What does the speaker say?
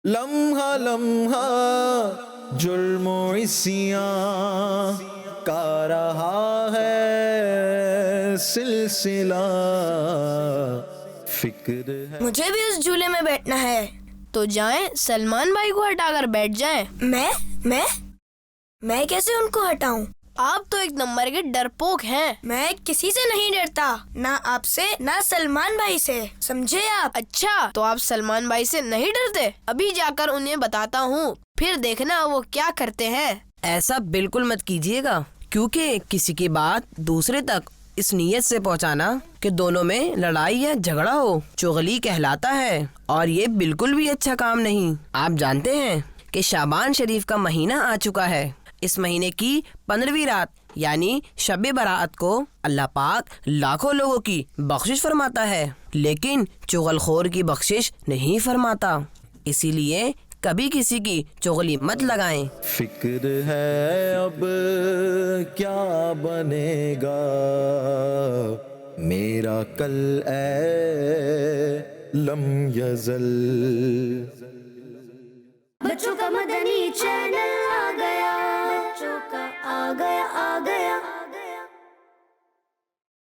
لمحہ لمحہ جرم و عصیاں کا رہا ہے سلسلہ، فکر ہے۔ مجھے بھی اس جھولے میں بیٹھنا ہے۔ تو جائیں، سلمان بھائی کو ہٹا کر بیٹھ جائیں۔ میں کیسے ان کو ہٹاؤں؟ آپ تو ایک نمبر کے ڈرپوک ہیں۔ میں کسی سے نہیں ڈرتا، نہ آپ سے نہ سلمان بھائی سے، سمجھے آپ؟ اچھا، تو آپ سلمان بھائی سے نہیں ڈرتے؟ ابھی جا کر انہیں بتاتا ہوں، پھر دیکھنا وہ کیا کرتے ہیں۔ ایسا بالکل مت کیجیے گا، کیونکہ کسی کی بات دوسرے تک اس نیت سے پہنچانا کہ دونوں میں لڑائی یا جھگڑا ہو چغلی کہلاتا ہے، اور یہ بالکل بھی اچھا کام نہیں۔ آپ جانتے ہیں کہ شعبان شریف کا مہینہ آ چکا ہے۔ اس مہینے کی 15ویں رات یعنی شب برات کو اللہ پاک لاکھوں لوگوں کی بخشش فرماتا ہے، لیکن چغل خور کی بخشش نہیں فرماتا۔ اسی لیے کبھی کسی کی چغلی مت لگائیں۔ فکر ہے اب کیا بنے گا میرا کل اے لم یزل۔ بچوں کا مدنی چینل